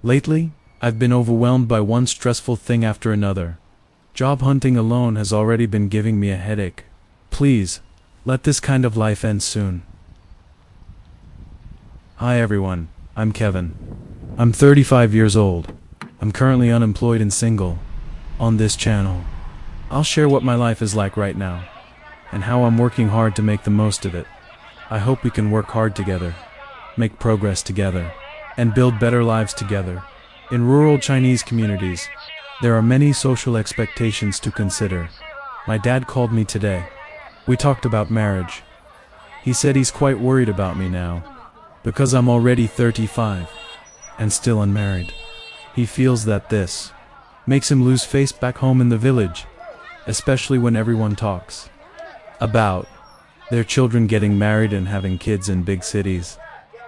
Lately, I've been overwhelmed by one stressful thing after another. Job hunting alone has already been giving me a headache. Please, let this kind of life end soon. Hi everyone, I'm Kevin. I'm 35 years old. I'm currently unemployed and single. On this channel, I'll share what my life is like right now, and how I'm working hard to make the most of it. I hope we can work hard together, make progress together, and build better lives together. In rural Chinese communities, there are many social expectations to consider. My dad called me today. We talked about marriage. He said he's quite worried about me now, because I'm already 35, and still unmarried. He feels that this makes him lose face back home in the village, especially when everyone talks about their children getting married and having kids in big cities,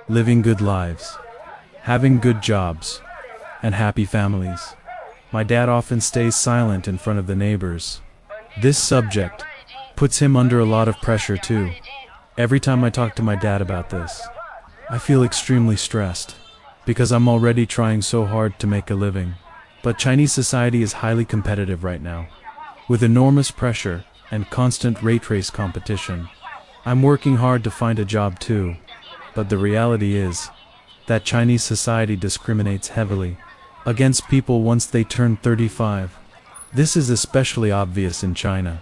living good lives, having good jobs, and happy families. My dad often stays silent in front of the neighbors. This subject puts him under a lot of pressure too. Every time I talk to my dad about this, I feel extremely stressed, because I'm already trying so hard to make a living. But Chinese society is highly competitive right now, with enormous pressure and constant rat race competition. I'm working hard to find a job too, but the reality is that Chinese society discriminates heavily against people once they turn 35. This is especially obvious in China.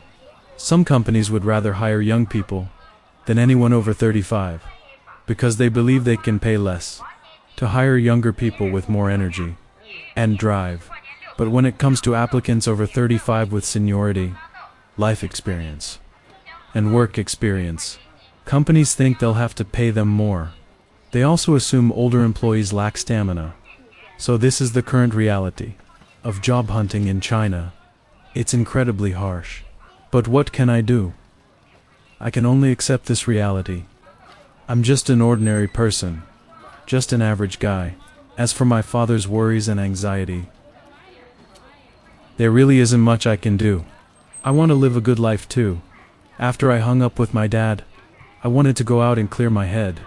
Some companies would rather hire young people than anyone over 35, because they believe they can pay less to hire younger people with more energy and drive. But when it comes to applicants over 35 with seniority, life experience, and work experience, companies think they'll have to pay them more. They also assume older employees lack stamina. So this is the current reality of job hunting in China. It's incredibly harsh. But what can I do? I can only accept this reality. I'm just an ordinary person, just an average guy. As for my father's worries and anxiety, there really isn't much I can do. I want to live a good life too. After I hung up with my dad, I wanted to go out and clear my head.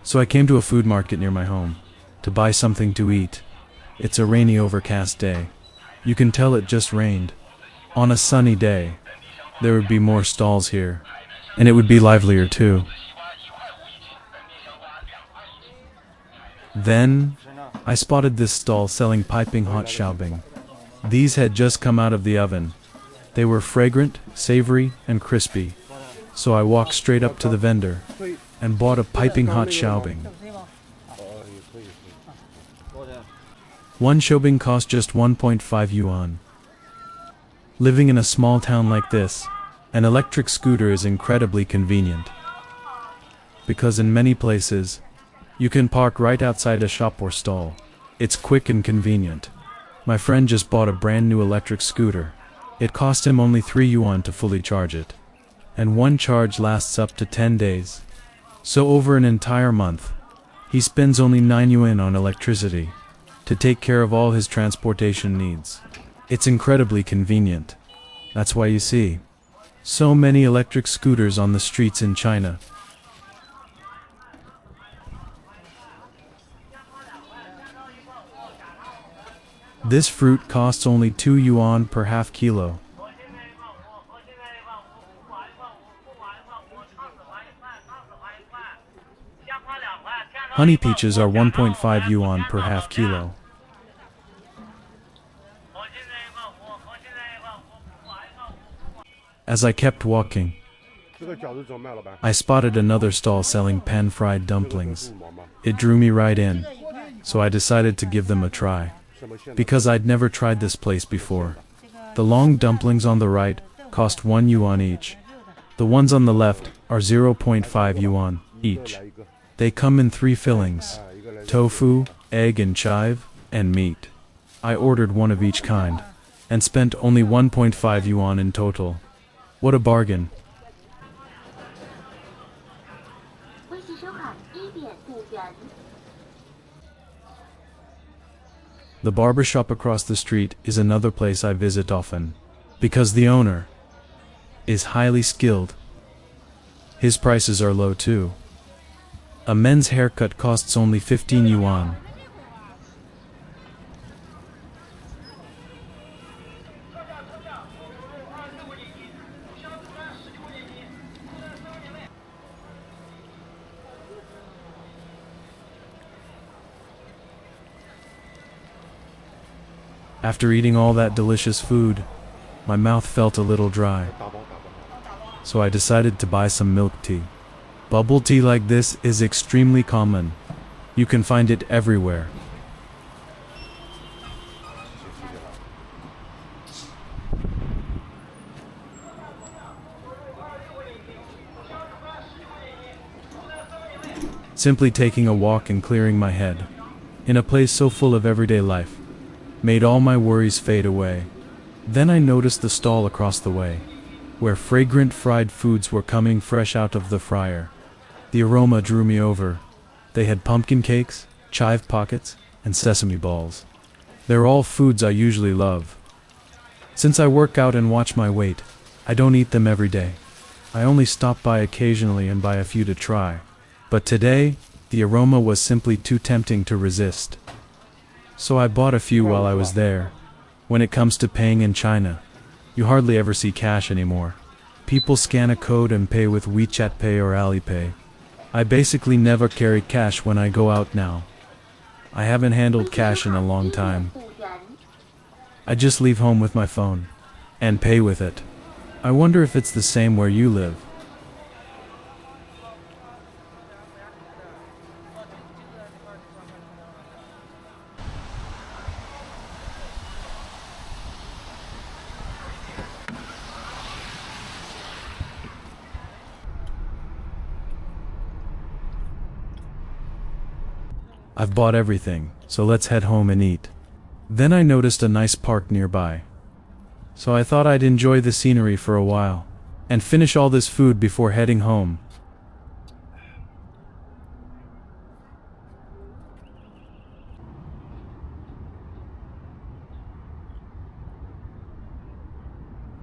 So I came to a food market near my home to buy something to eat. It's a rainy, overcast day. You can tell it just rained. On a sunny day, there would be more stalls here, and it would be livelier too. Then, I spotted this stall selling piping hot xiaobing. These had just come out of the oven. They were fragrant, savory, and crispy. So I walked straight up to the vendor and bought a piping hot xiaobing. One xiaobing cost just 1.5 yuan. Living in a small town like this, an electric scooter is incredibly convenient, because in many places, you can park right outside a shop or stall. It's quick and convenient. My friend just bought a brand new electric scooter. It cost him only 3 yuan to fully charge it, and one charge lasts up to 10 days. So over an entire month, he spends only 9 yuan on electricity to take care of all his transportation needs. It's incredibly convenient. That's why you see so many electric scooters on the streets in China. This fruit costs only 2 yuan per half kilo. Honey peaches are 1.5 yuan per half kilo. As I kept walking, I spotted another stall selling pan-fried dumplings. It drew me right in, so I decided to give them a try, because I'd never tried this place before. The long dumplings on the right cost 1 yuan each. The ones on the left are 0.5 yuan each. They come in 3 fillings: tofu, egg and chive, and meat. I ordered one of each kind, and spent only 1.5 yuan in total. What a bargain! The barbershop across the street is another place I visit often, because the owner is highly skilled. His prices are low too. A men's haircut costs only 15 yuan. After eating all that delicious food, my mouth felt a little dry, so I decided to buy some milk tea. Bubble tea like this is extremely common. You can find it everywhere. Simply taking a walk and clearing my head, in a place so full of everyday life, made all my worries fade away. Then I noticed the stall across the way, where fragrant fried foods were coming fresh out of the fryer. The aroma drew me over. They had pumpkin cakes, chive pockets, and sesame balls. They're all foods I usually love. Since I work out and watch my weight, I don't eat them every day. I only stop by occasionally and buy a few to try. But today, the aroma was simply too tempting to resist. So I bought a few while I was there. When it comes to paying in China, you hardly ever see cash anymore. People scan a code and pay with WeChat Pay or Alipay. I basically never carry cash when I go out now. I haven't handled cash in a long time. I just leave home with my phone and pay with it. I wonder if it's the same where you live. I've bought everything, so let's head home and eat. Then I noticed a nice park nearby. So I thought I'd enjoy the scenery for a while, and finish all this food before heading home.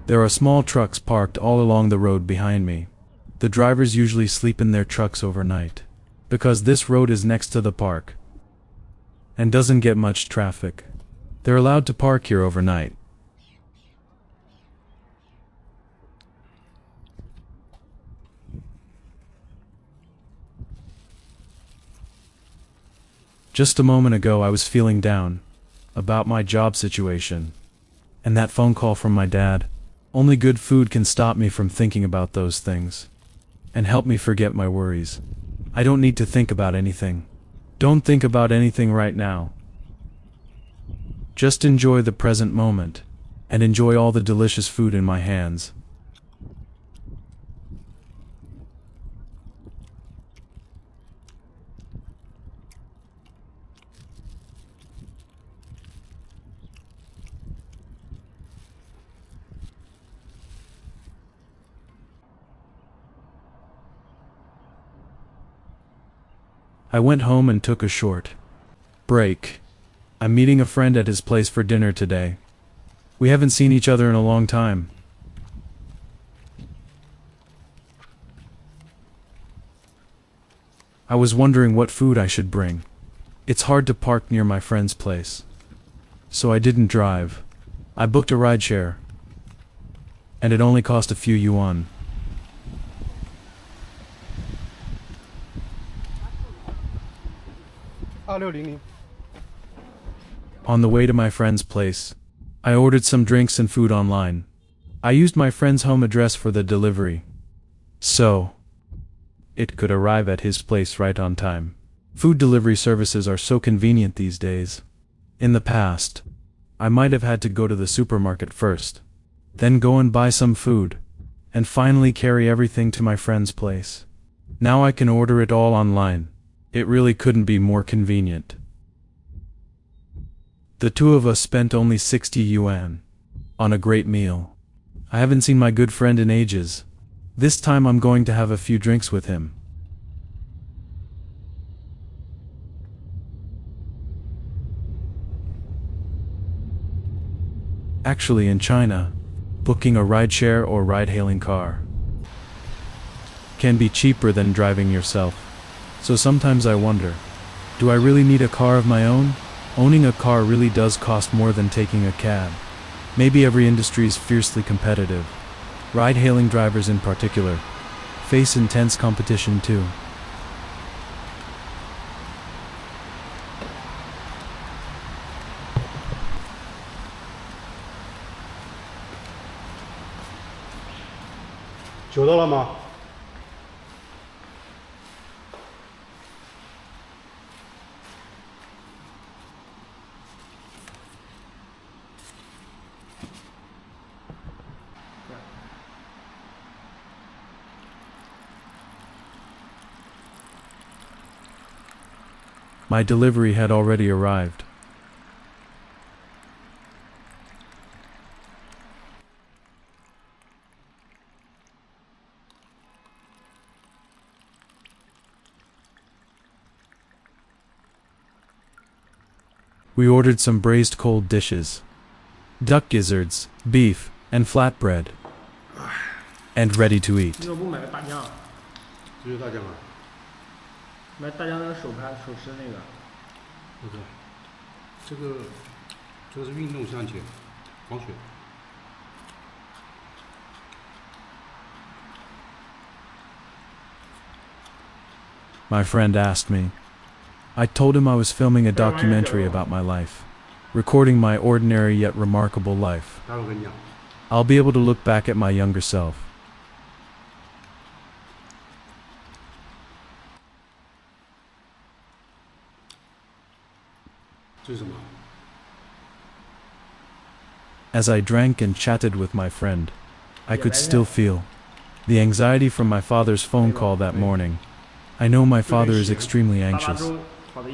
There are small trucks parked all along the road behind me. The drivers usually sleep in their trucks overnight, because this road is next to the park and doesn't get much traffic. They're allowed to park here overnight. Just a moment ago I was feeling down about my job situation and that phone call from my dad. Only good food can stop me from thinking about those things and help me forget my worries. I don't need to think about anything. Don't think about anything right now. Just enjoy the present moment, and enjoy all the delicious food in my hands. I went home and took a short break. I'm meeting a friend at his place for dinner today. We haven't seen each other in a long time. I was wondering what food I should bring. It's hard to park near my friend's place, so I didn't drive. I booked a rideshare, and it only cost a few yuan. On the way to my friend's place, I ordered some drinks and food online. I used my friend's home address for the delivery, so it could arrive at his place right on time. Food delivery services are so convenient these days. In the past, I might have had to go to the supermarket first, then go and buy some food, and finally carry everything to my friend's place. Now I can order it all online. It really couldn't be more convenient. The two of us spent only 60 yuan on a great meal. I haven't seen my good friend in ages. This time I'm going to have a few drinks with him. Actually, in China, booking a rideshare or ride-hailing car can be cheaper than driving yourself. So sometimes I wonder, do I really need a car of my own? Owning a car really does cost more than taking a cab. Maybe every industry is fiercely competitive. Ride-hailing drivers in particular face intense competition too. 酒到了吗？My delivery had already arrived. We ordered some braised cold dishes, duck gizzards, beef, and flatbread, and ready to eat. 你怎么不买个大酱？这就是大酱啊。买大酱那个手持那个。不是，这个是运动香茄，防水。My friend asked me. I told him I was filming a documentary about my life, recording my ordinary yet remarkable life. 待会儿跟你讲。 I'll be able to look back at my younger self. 这是什么？ As I drank and chatted with my friend, I could still feel the anxiety from my father's phone call that morning. I know my father is extremely anxious,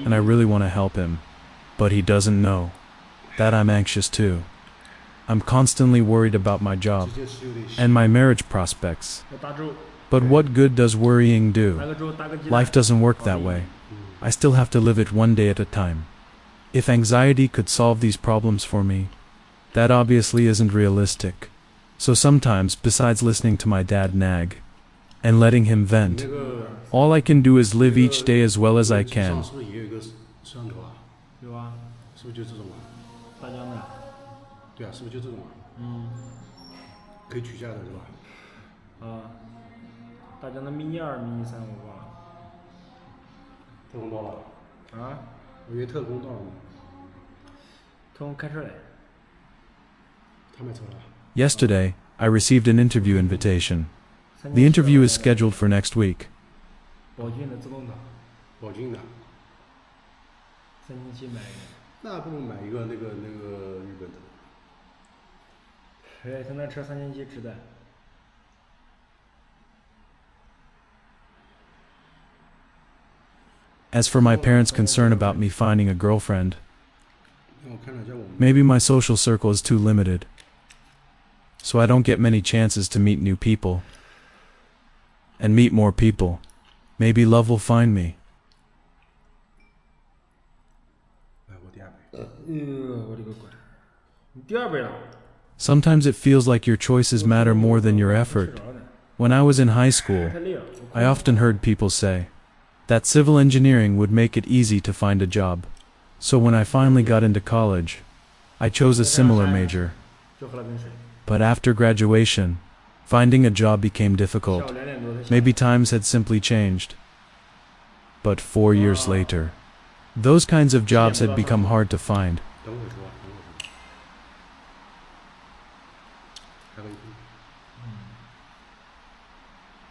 and I really want to help him, but he doesn't know that I'm anxious too. I'm constantly worried about my job and my marriage prospects. But what good does worrying do? Life doesn't work that way. I still have to live it one day at a time. If anxiety could solve these problems for me, that obviously isn't realistic. So sometimes, besides listening to my dad nag and letting him vent, all I can do is live each day as well as I can. 是不是也有一个摄像头啊？有啊，是不是就这种啊？大疆的。对啊，是不是就这种啊？嗯。可以取下来的是吧？啊，大疆的mini 2、mini 3我忘了。特工到了。啊？我以为特工到了呢。特工开车来。他买车了。 Yesterday, I received an interview invitation. The interview is scheduled for next week. 宝骏的自动挡。宝骏的。3700买一个。那不如买一个那个日本的。他那车3700值的。As for my parents' concern about me finding a girlfriend, maybe my social circle is too limited, so I don't get many chances to meet new people. And meet more people. Maybe love will find me. Sometimes it feels like your choices matter more than your effort. When I was in high school, I often heard people say that civil engineering would make it easy to find a job. So when I finally got into college, I chose a similar major. But after graduation, finding a job became difficult. Maybe times had simply changed. But 4 years later, those kinds of jobs had become hard to find.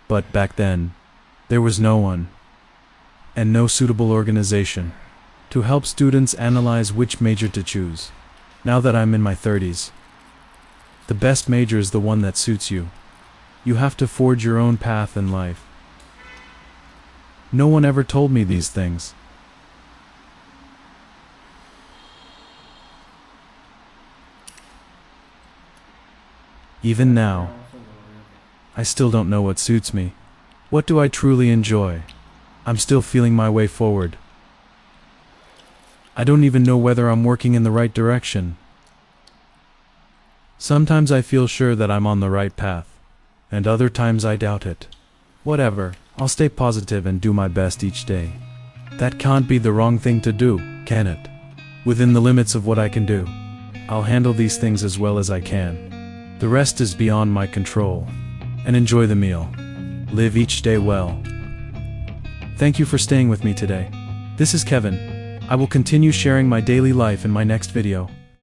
But back then, there was no one, and no suitable organization, to help students analyze which major to choose. Now that I'm in my 30s, the best major is the one that suits you. You have to forge your own path in life. No one ever told me these things. Even now, I still don't know what suits me. What do I truly enjoy? I'm still feeling my way forward. I don't even know whether I'm working in the right direction. Sometimes I feel sure that I'm on the right path, and other times I doubt it. Whatever, I'll stay positive and do my best each day. That can't be the wrong thing to do, can it? Within the limits of what I can do, I'll handle these things as well as I can. The rest is beyond my control. And enjoy the meal. Live each day well. Thank you for staying with me today. This is Kevin. I will continue sharing my daily life in my next video.